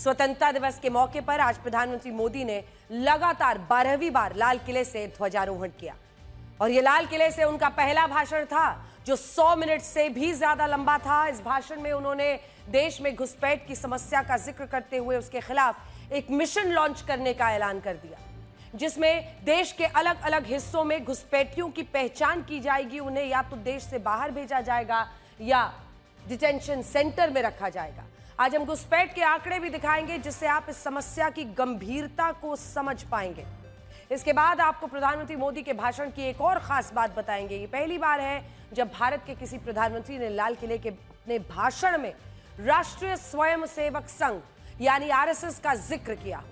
स्वतंत्रता दिवस के मौके पर आज प्रधानमंत्री मोदी ने लगातार 12वीं बार लाल किले से ध्वजारोहण किया और यह लाल किले से उनका पहला भाषण था जो 100 मिनट से भी ज्यादा लंबा था। इस भाषण में उन्होंने देश में घुसपैठ की समस्या का जिक्र करते हुए उसके खिलाफ एक मिशन लॉन्च करने का ऐलान कर दिया, जिसमें देश के अलग अलग हिस्सों में घुसपैठियों की पहचान की जाएगी। उन्हें या तो देश से बाहर भेजा जाएगा या डिटेंशन सेंटर में रखा जाएगा। आज हम घुसपैठ के आंकड़े भी दिखाएंगे जिससे आप इस समस्या की गंभीरता को समझ पाएंगे। इसके बाद आपको प्रधानमंत्री मोदी के भाषण की एक और खास बात बताएंगे। ये पहली बार है जब भारत के किसी प्रधानमंत्री ने लाल किले के अपने भाषण में राष्ट्रीय स्वयंसेवक संघ यानी आरएसएस का जिक्र किया।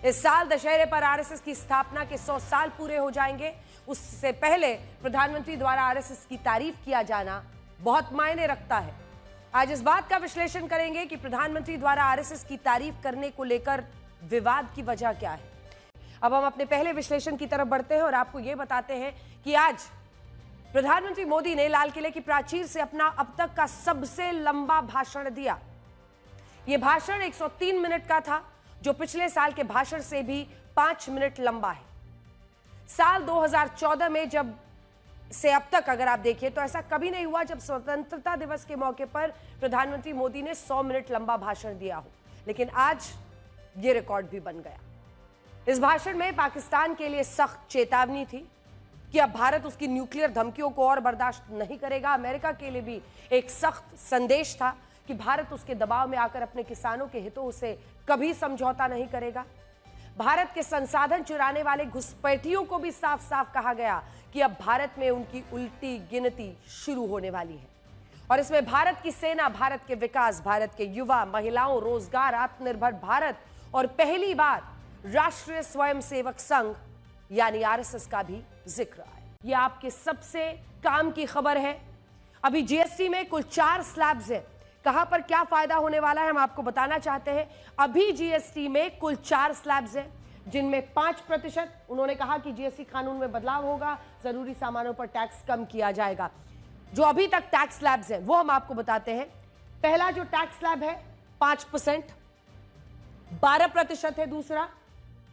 इस साल दशहरे पर आरएसएस की स्थापना के 100 साल पूरे हो जाएंगे। उससे पहले प्रधानमंत्री द्वारा आरएसएस की तारीफ किया जाना बहुत मायने रखता है। आज इस बात का विश्लेषण करेंगे कि प्रधानमंत्री द्वारा आरएसएस की तारीफ करने को लेकर विवाद की वजह क्या है। अब हम अपने पहले विश्लेषण की तरफ बढ़ते हैं और आपको यह बताते हैं कि आज प्रधानमंत्री मोदी ने लाल किले की प्राचीर से अपना अब तक का सबसे लंबा भाषण दिया। यह भाषण 103 मिनट का था, जो पिछले साल के भाषण से भी 5 मिनट लंबा है। साल 2014 में जब से अब तक अगर आप देखिए तो ऐसा कभी नहीं हुआ जब स्वतंत्रता दिवस के मौके पर प्रधानमंत्री मोदी ने 100 मिनट लंबा भाषण दिया हो, लेकिन आज यह रिकॉर्ड भी बन गया। इस भाषण में पाकिस्तान के लिए सख्त चेतावनी थी कि अब भारत उसकी न्यूक्लियर धमकियों को और बर्दाश्त नहीं करेगा। अमेरिका के लिए भी एक सख्त संदेश था कि भारत उसके दबाव में आकर अपने किसानों के हितों से कभी समझौता नहीं करेगा। भारत के संसाधन चुराने वाले घुसपैठियों को भी साफ साफ कहा गया कि अब भारत में उनकी उल्टी गिनती शुरू होने वाली है और इसमें भारत की सेना, भारत के विकास, भारत के युवा, महिलाओं, रोजगार, आत्मनिर्भर भारत और पहली बार राष्ट्रीय स्वयंसेवक संघ यानी आरएसएस का भी जिक्र आया। ये आपके सबसे काम की खबर है। अभी जीएसटी में कुल 4 स्लैब्स हैं। कहां पर क्या फायदा होने वाला है हम आपको बताना चाहते हैं। अभी जीएसटी में कुल 4 स्लैब्स हैं, जिनमें 5% उन्होंने कहा कि जीएसटी कानून में बदलाव होगा, जरूरी सामानों पर टैक्स कम किया जाएगा। जो अभी तक टैक्स स्लैब्स हैं वो हम आपको बताते हैं। पहला जो टैक्स स्लैब है 5%, 12% है दूसरा।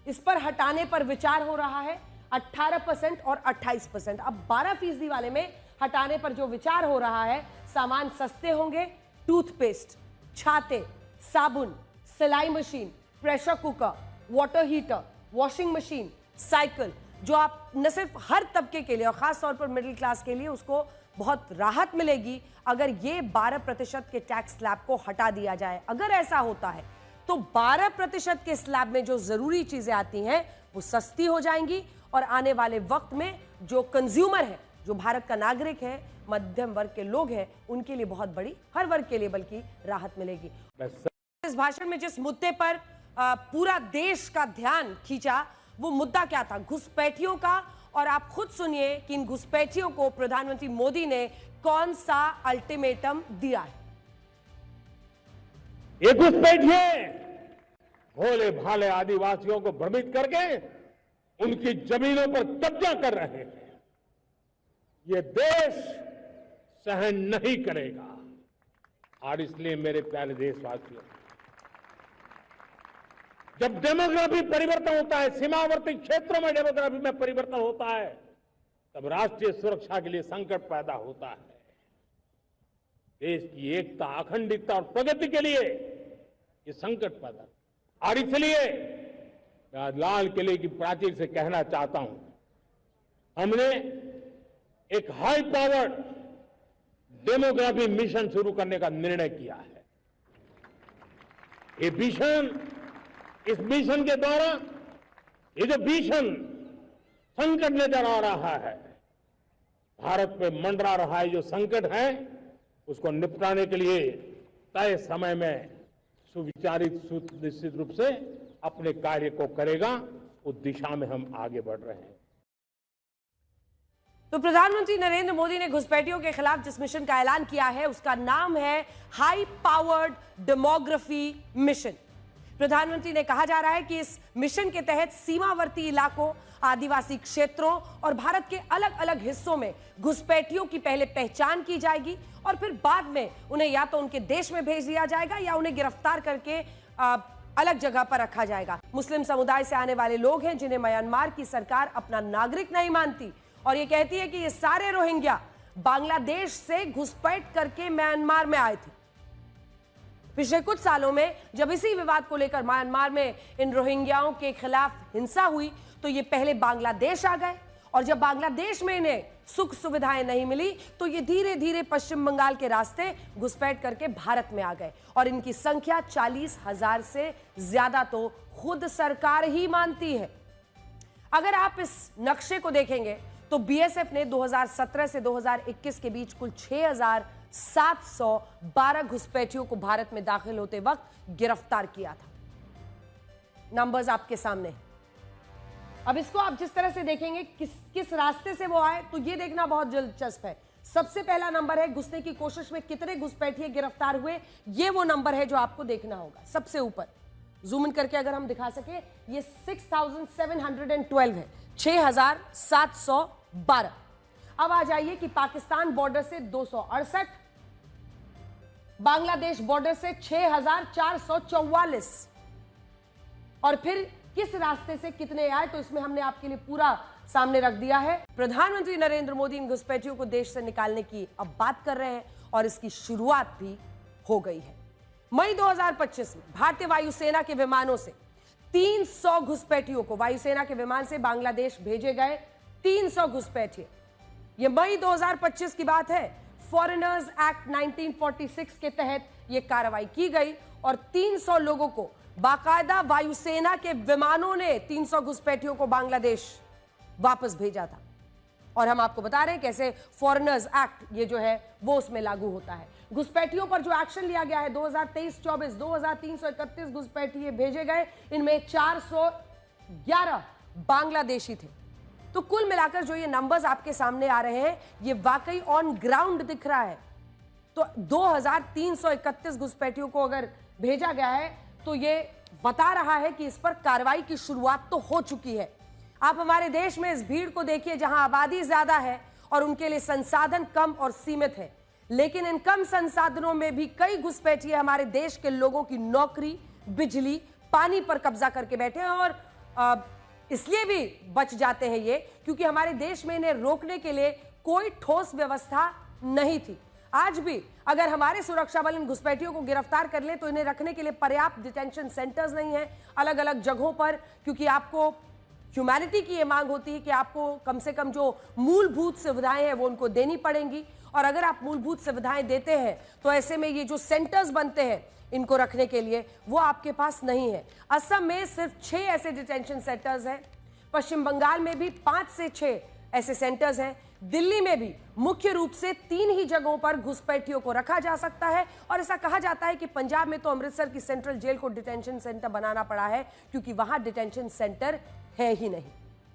इस पर हटाने पर विचार हो रहा है 18% और 28%। अब 12% वाले में हटाने पर जो विचार हो रहा है, सामान सस्ते होंगे, टूथपेस्ट, छाते, साबुन, सिलाई machine, pressure cooker, water heater, washing machine, cycle, जो आप न सिर्फ हर तबके के लिए और खास तौर पर मिडिल क्लास के लिए उसको बहुत राहत मिलेगी अगर ये 12% के टैक्स स्लैब को हटा दिया जाए। अगर ऐसा होता है तो 12% के स्लैब में जो जरूरी चीजें आती हैं वो सस्ती हो जाएंगी और आने वाले वक्त में जो कंज्यूमर है, जो भारत का नागरिक है, मध्यम वर्ग के लोग हैं, उनके लिए बहुत बड़ी, हर वर्ग के लिए बल्कि राहत मिलेगी। इस भाषण में जिस मुद्दे पर पूरा देश का ध्यान खींचा वो मुद्दा क्या था? घुसपैठियों का। और आप खुद सुनिए कि इन घुसपैठियों को प्रधानमंत्री मोदी ने कौन सा अल्टीमेटम दिया है। ये घुसपैठिए भोले भाले आदिवासियों को भ्रमित करके उनकी जमीनों पर कब्जा कर रहे हैं। ये देश सहन नहीं करेगा। और इसलिए मेरे प्यारे देशवासियों, जब डेमोग्राफी परिवर्तन होता है, सीमावर्ती क्षेत्रों में डेमोग्राफी में परिवर्तन होता है, तब राष्ट्रीय सुरक्षा के लिए संकट पैदा होता है। देश की एकता, अखंडता और प्रगति के लिए ये संकट पैदा। और इसलिए मैं आज लाल किले की प्राचीर से कहना चाहता हूं, हमने एक हाई पावर्ड डेमोग्राफी मिशन शुरू करने का निर्णय किया है। ये मिशन, इस मिशन के द्वारा ये जो भीषण संकट नजर आ रहा है, भारत पे मंडरा रहा है जो संकट है, उसको निपटाने के लिए तय समय में सुविचारित, सुनिश्चित रूप से अपने कार्य को करेगा। उस दिशा में हम आगे बढ़ रहे हैं। तो प्रधानमंत्री नरेंद्र मोदी ने घुसपैठियों के खिलाफ जिस मिशन का ऐलान किया है उसका नाम है हाई पावर्ड डेमोग्राफी मिशन। प्रधानमंत्री ने कहा जा रहा है कि इस मिशन के तहत सीमावर्ती इलाकों, आदिवासी क्षेत्रों और भारत के अलग अलग हिस्सों में घुसपैठियों की पहले पहचान की जाएगी और फिर बाद में उन्हें या तो उनके देश में भेज दिया जाएगा या उन्हें गिरफ्तार करके अलग जगह पर रखा जाएगा। मुस्लिम समुदाय से आने वाले लोग हैं जिन्हें म्यांमार की सरकार अपना नागरिक नहीं मानती और ये कहती है कि ये सारे रोहिंग्या बांग्लादेश से घुसपैठ करके म्यांमार में आए थे। पिछले कुछ सालों में जब इसी विवाद को लेकर म्यांमार में इन रोहिंग्याओं के खिलाफ हिंसा हुई तो ये पहले बांग्लादेश आ गए और जब बांग्लादेश में इन्हें सुख सुविधाएं नहीं मिली तो ये धीरे धीरे पश्चिम बंगाल के रास्ते घुसपैठ करके भारत में आ गए और इनकी संख्या 40,000 से ज्यादा तो खुद सरकार ही मानती है। अगर आप इस नक्शे को देखेंगे तो बीएसएफ ने 2017 से 2021 के बीच कुल 6,712 घुसपैठियों को भारत में दाखिल होते वक्त गिरफ्तार किया था। नंबर्स आपके सामने। अब इसको आप जिस तरह से देखेंगे किस रास्ते से वो आए तो ये देखना बहुत दिलचस्प है। सबसे पहला नंबर है घुसने की कोशिश में कितने घुसपैठिए गिरफ्तार हुए, ये वो नंबर है जो आपको देखना होगा। सबसे ऊपर जूम इन करके अगर हम दिखा सके ये 6,712 है, 6,712। अब आ जाइए कि पाकिस्तान बॉर्डर से 268, बांग्लादेश बॉर्डर से 6,444 और फिर किस रास्ते से कितने आए तो इसमें हमने आपके लिए पूरा सामने रख दिया है। प्रधानमंत्री नरेंद्र मोदी इन घुसपैठियों को देश से निकालने की अब बात कर रहे हैं और इसकी शुरुआत भी हो गई है। मई 2025 में भारतीय वायुसेना के विमानों से 300 घुसपैठियों को वायुसेना के विमान से बांग्लादेश भेजे गए। 300 घुसपैठिए, यह मई 2025 की बात है। फॉरेनर्स एक्ट 1946 के तहत यह कार्रवाई की गई और 300 लोगों को बाकायदा वायुसेना के विमानों ने 300 घुसपैठियों को बांग्लादेश वापस भेजा था। और हम आपको बता रहे हैं कैसे फॉरेनर्स एक्ट ये जो है वो उसमें लागू होता है। घुसपैठियों पर जो एक्शन लिया गया है 2023-24 2331 घुसपैठिए भेजे गए, इनमें 411 बांग्लादेशी थे। तो कुल मिलाकर जो ये नंबर्स आपके सामने आ रहे हैं ये वाकई ऑन ग्राउंड दिख रहा है। तो 2331 घुसपैठियों को अगर भेजा गया है तो ये बता रहा है कि इस पर कार्रवाई की शुरुआत तो हो चुकी है। आप हमारे देश में इस भीड़ को देखिए जहां आबादी ज्यादा है और उनके लिए संसाधन कम और सीमित है, लेकिन इन कम संसाधनों में भी कई घुसपैठिए हमारे देश के लोगों की नौकरी, बिजली, पानी पर कब्जा करके बैठे हैं और इसलिए भी बच जाते हैं ये क्योंकि हमारे देश में इन्हें रोकने के लिए कोई ठोस व्यवस्था नहीं थी। आज भी अगर हमारे सुरक्षा बल इन घुसपैठियों को गिरफ्तार कर ले तो इन्हें रखने के लिए पर्याप्त डिटेंशन सेंटर्स नहीं है अलग अलग जगहों पर, क्योंकि आपको ह्यूमैनिटी की ये मांग होती है कि आपको कम से कम जो मूलभूत सुविधाएं हैं वो उनको देनी पड़ेंगी। और अगर आप मूलभूत सुविधाएं देते हैं तो ऐसे में ये जो सेंटर्स बनते हैं इनको रखने के लिए वो आपके पास नहीं है। असम में सिर्फ 6 ऐसे डिटेंशन सेंटर्स हैं, पश्चिम बंगाल में भी 5 से 6 ऐसे सेंटर्स हैं, दिल्ली में भी मुख्य रूप से 3 ही जगहों पर घुसपैठियों को रखा जा सकता है। और ऐसा कहा जाता है कि पंजाब में तो अमृतसर की सेंट्रल जेल को डिटेंशन सेंटर बनाना पड़ा है क्योंकि वहां डिटेंशन सेंटर है ही नहीं।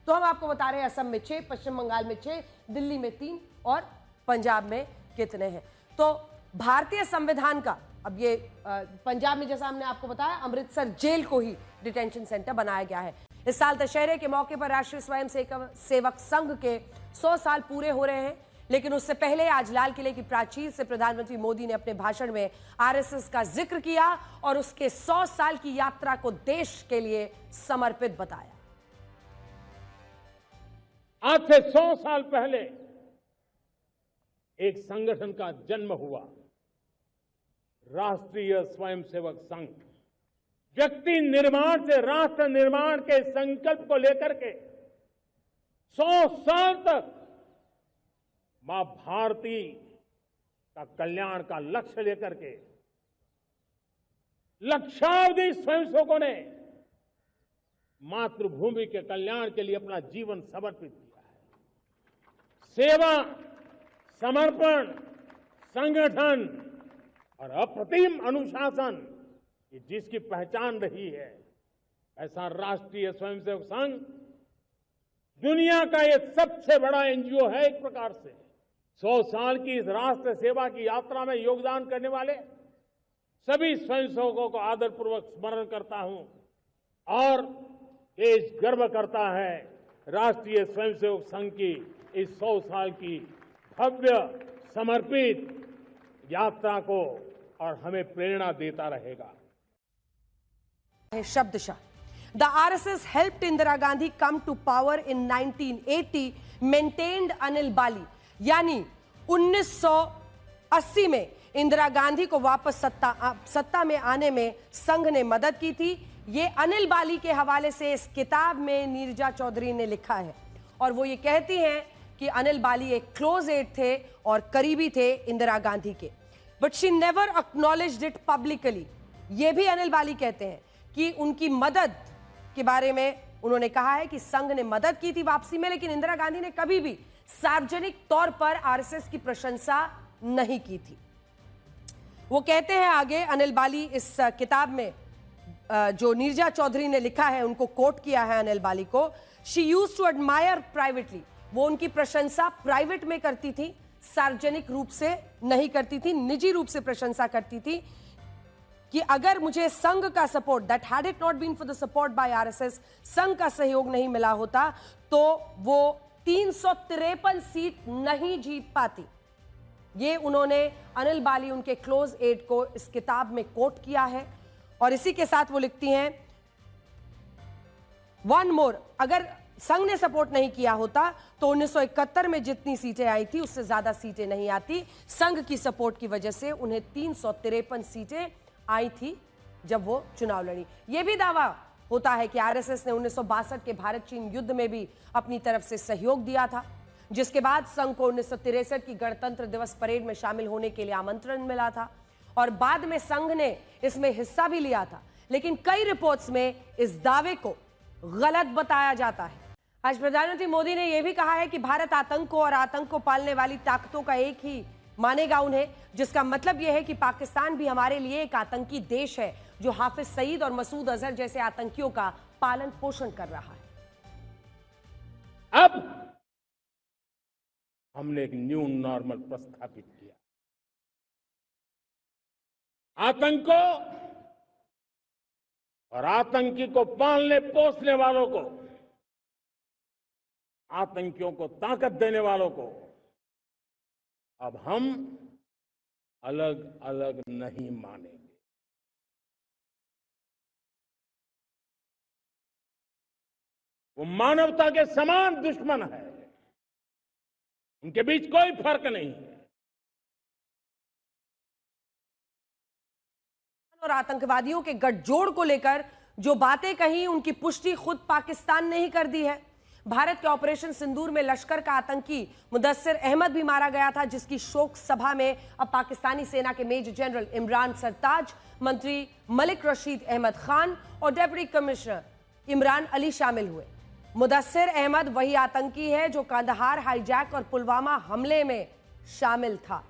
तो हम आपको बता रहे हैं असम में 6, पश्चिम बंगाल में 6, दिल्ली में 3 और पंजाब में कितने हैं। तो भारतीय संविधान का अब ये पंजाब में जैसा हमने आपको बताया अमृतसर जेल को ही डिटेंशन सेंटर बनाया गया है। इस साल दशहरे के मौके पर राष्ट्रीय स्वयं सेवक संघ के 100 साल पूरे हो रहे हैं, लेकिन उससे पहले आज लाल किले की प्राचीर से प्रधानमंत्री मोदी ने अपने भाषण में आरएसएस का जिक्र किया और उसके 100 साल की यात्रा को देश के लिए समर्पित बताया। आज से 100 साल पहले एक संगठन का जन्म हुआ, राष्ट्रीय स्वयंसेवक संघ। व्यक्ति निर्माण से राष्ट्र निर्माण के संकल्प को लेकर के 100 साल तक मां भारती का कल्याण का लक्ष्य लेकर के लक्षावधि स्वयंसेवकों ने मातृभूमि के कल्याण के लिए अपना जीवन समर्पित किया है। सेवा, समर्पण, संगठन और अप्रतिम अनुशासन ये जिसकी पहचान रही है, ऐसा राष्ट्रीय स्वयंसेवक संघ दुनिया का ये सबसे बड़ा एनजीओ है। एक प्रकार से 100 साल की इस राष्ट्र सेवा की यात्रा में योगदान करने वाले सभी स्वयंसेवकों को आदरपूर्वक स्मरण करता हूं और देश गर्व करता है राष्ट्रीय स्वयंसेवक संघ की इस 100 साल की भव्य समर्पित यात्रा को, और हमें प्रेरणा देता रहेगा। है शब्दशः, the RSS helped Indira Gandhi come to power in 1980, maintained Anil Bali. यानी 1980 में इंदिरा गांधी को वापस सत्ता में आने में संघ ने मदद की थी। ये अनिल बाली के हवाले से इस किताब में नीरजा चौधरी ने लिखा है और वो ये कहती हैं कि अनिल बाली एक क्लोज एड थे और करीबी थे इंदिरा गांधी के, but she never acknowledged it publicly. ये भी अनिल बाली कहते हैं कि उनकी मदद के बारे में उन्होंने कहा है कि संघ ने मदद की थी वापसी में, लेकिन इंदिरा गांधी ने कभी भी सार्वजनिक तौर पर आरएसएस की प्रशंसा नहीं की थी। वो कहते हैं आगे अनिल बाली, इस किताब में जो नीरजा चौधरी ने लिखा है उनको कोट किया है अनिल बाली को, she used to admire privately. वो उनकी प्रशंसा प्राइवेट में करती थी, सार्वजनिक रूप से नहीं करती थी, निजी रूप से प्रशंसा करती थी कि अगर मुझे संघ का support, that had it not been for the support by RSS, Sangh का सहयोग नहीं मिला होता तो वो 353 सीट नहीं जीत पाती। ये उन्होंने अनिल बाली, उनके क्लोज एड को इस किताब में कोट किया है। और इसी के साथ वो लिखती हैं वन मोर, अगर संघ ने सपोर्ट नहीं किया होता तो 1971 में जितनी सीटें आई थी उससे ज्यादा सीटें नहीं आती। संघ की सपोर्ट की वजह से उन्हें 353 सीटें आई थी जब वो चुनाव लड़ी। यह भी दावा होता है कि आरएसएस ने 1962 के भारत चीन युद्ध में भी अपनी तरफ से सहयोग दिया था, जिसके बाद संघ को 1963 की गणतंत्र दिवस परेड में शामिल होने के लिए आमंत्रण मिला था और बाद में संघ ने इसमें हिस्सा भी लिया था, लेकिन कई रिपोर्ट्स में इस दावे को गलत बताया जाता है। आज प्रधानमंत्री मोदी ने यह भी कहा है कि भारत आतंक को और आतंक को पालने वाली ताकतों का एक ही मानेगा उन्हें, जिसका मतलब यह है कि पाकिस्तान भी हमारे लिए एक आतंकी देश है जो हाफिज सईद और मसूद अजहर जैसे आतंकियों का पालन पोषण कर रहा है। अब हमने एक न्यू नॉर्मल प्रस्थापित किया। आतंक को और आतंकी को पालने पोसने वालों को, आतंकियों को ताकत देने वालों को अब हम अलग अलग नहीं मानेंगे। वो मानवता के समान दुश्मन है, उनके बीच कोई फर्क नहीं है। और आतंकवादियों के गठजोड़ को लेकर जो बातें कही उनकी पुष्टि खुद पाकिस्तान ने ही कर दी है। भारत के ऑपरेशन सिंदूर में लश्कर का आतंकी मुदस्सिर अहमद भी मारा गया था, जिसकी शोक सभा में अब पाकिस्तानी सेना के मेजर जनरल इमरान सरताज, मंत्री मलिक रशीद अहमद खान और डिप्टी कमिश्नर इमरान अली शामिल हुए। मुदस्सिर अहमद वही आतंकी है जो कंदहार हाईजैक और पुलवामा हमले में शामिल था।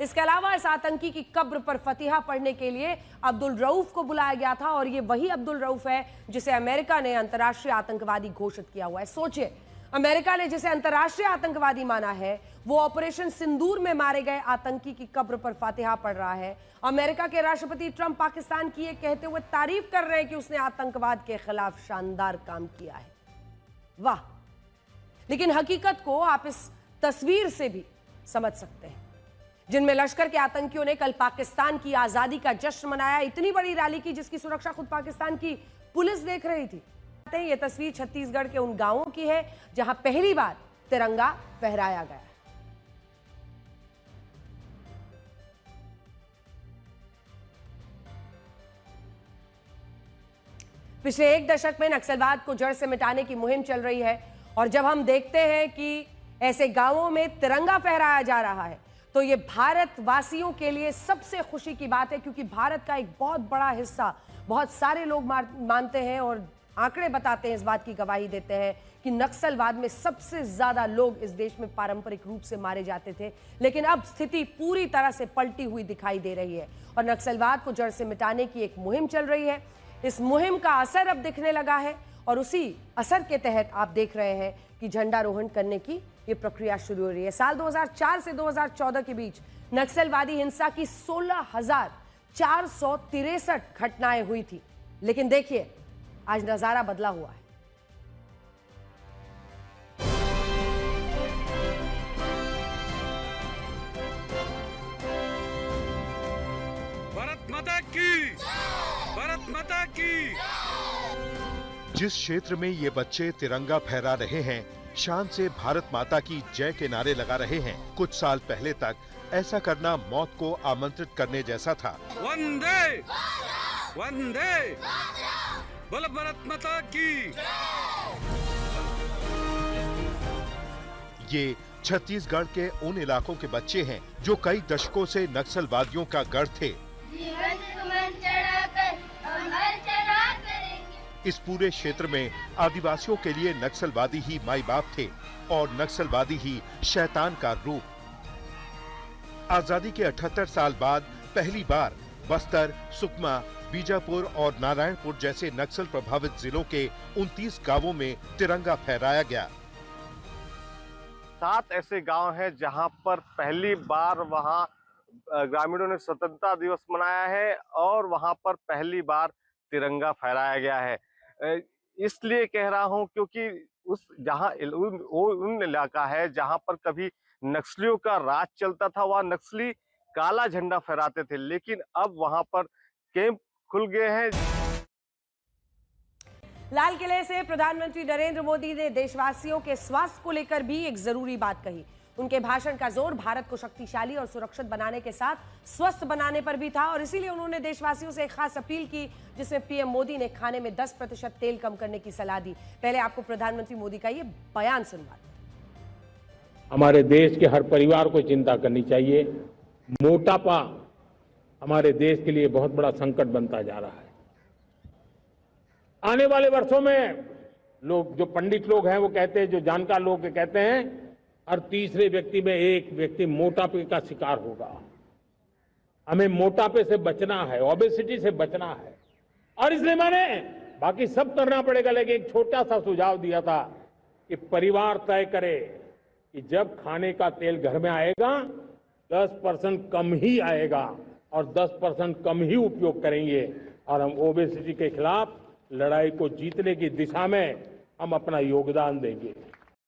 इसके अलावा इस आतंकी की कब्र पर फतिहा पढ़ने के लिए अब्दुल रऊफ को बुलाया गया था और ये वही अब्दुल रऊफ है जिसे अमेरिका ने अंतर्राष्ट्रीय आतंकवादी घोषित किया हुआ है। सोचिए, अमेरिका ने जिसे अंतर्राष्ट्रीय आतंकवादी माना है वो ऑपरेशन सिंदूर में मारे गए आतंकी की कब्र पर फतिहा पढ़ रहा है। अमेरिका के राष्ट्रपति ट्रंप पाकिस्तान की ये कहते हुए तारीफ कर रहे हैं कि उसने आतंकवाद के खिलाफ शानदार काम किया है। वाह! लेकिन हकीकत को आप इस तस्वीर से भी समझ सकते हैं, जिनमें लश्कर के आतंकियों ने कल पाकिस्तान की आजादी का जश्न मनाया, इतनी बड़ी रैली की जिसकी सुरक्षा खुद पाकिस्तान की पुलिस देख रही थी। ये तस्वीर छत्तीसगढ़ के उन गांवों की है जहां पहली बार तिरंगा फहराया गया। पिछले एक दशक में नक्सलवाद को जड़ से मिटाने की मुहिम चल रही है और जब हम देखते हैं कि ऐसे गांवों में तिरंगा फहराया जा रहा है तो ये भारतवासियों के लिए सबसे खुशी की बात है, क्योंकि भारत का एक बहुत बड़ा हिस्सा, बहुत सारे लोग मानते हैं और आंकड़े बताते हैं, इस बात की गवाही देते हैं कि नक्सलवाद में सबसे ज्यादा लोग इस देश में पारंपरिक रूप से मारे जाते थे, लेकिन अब स्थिति पूरी तरह से पलटी हुई दिखाई दे रही है और नक्सलवाद को जड़ से मिटाने की एक मुहिम चल रही है। इस मुहिम का असर अब दिखने लगा है और उसी असर के तहत आप देख रहे हैं कि झंडारोहण करने की ये प्रक्रिया शुरू हो रही है। साल 2004 से 2014 के बीच नक्सलवादी हिंसा की 16,463 घटनाएं हुई थी, लेकिन देखिए आज नजारा बदला हुआ है। भारत माता की, भारत माता की। जिस क्षेत्र में ये बच्चे तिरंगा फहरा रहे हैं, शान से भारत माता की जय के नारे लगा रहे हैं, कुछ साल पहले तक ऐसा करना मौत को आमंत्रित करने जैसा था। वंदे वंदे बोलो भारत माता की। ये छत्तीसगढ़ के उन इलाकों के बच्चे हैं जो कई दशकों से नक्सलवादियों का गढ़ थे। इस पूरे क्षेत्र में आदिवासियों के लिए नक्सलवादी ही माई बाप थे और नक्सलवादी ही शैतान का रूप। आजादी के 78 साल बाद पहली बार बस्तर, सुकमा, बीजापुर और नारायणपुर जैसे नक्सल प्रभावित जिलों के 29 गांवों में तिरंगा फहराया गया। 7 ऐसे गांव हैं जहां पर पहली बार वहां ग्रामीणों ने स्वतंत्रता दिवस मनाया है और वहां पर पहली बार तिरंगा फहराया गया है। इसलिए कह रहा हूं क्योंकि उस जहां उन इलाका है जहां पर कभी नक्सलियों का राज चलता था, वहां नक्सली काला झंडा फहराते थे, लेकिन अब वहां पर कैंप खुल गए हैं। लाल किले से प्रधानमंत्री नरेंद्र मोदी ने देशवासियों के स्वास्थ्य को लेकर भी एक जरूरी बात कही। उनके भाषण का जोर भारत को शक्तिशाली और सुरक्षित बनाने के साथ स्वस्थ बनाने पर भी था और इसीलिए उन्होंने देशवासियों से एक खास अपील की, जिसमें पीएम मोदी ने खाने में 10% तेल कम करने की सलाह दी। पहले आपको प्रधानमंत्री मोदी का ये बयान सुनवाते हैं। हमारे देश के हर परिवार को चिंता करनी चाहिए। मोटापा हमारे देश के लिए बहुत बड़ा संकट बनता जा रहा है। आने वाले वर्षों में लोग, जो पंडित लोग हैं वो कहते हैं, जो जानकार लोग कहते हैं, हर तीसरे व्यक्ति में एक व्यक्ति मोटापे का शिकार होगा। हमें मोटापे से बचना है, ओबेसिटी से बचना है और इसलिए मैंने बाकी सब करना पड़ेगा, लेकिन एक छोटा सा सुझाव दिया था कि परिवार तय करे कि जब खाने का तेल घर में आएगा 10% कम ही आएगा और 10% कम ही उपयोग करेंगे और हम ओबेसिटी के खिलाफ लड़ाई को जीतने की दिशा में हम अपना योगदान देंगे।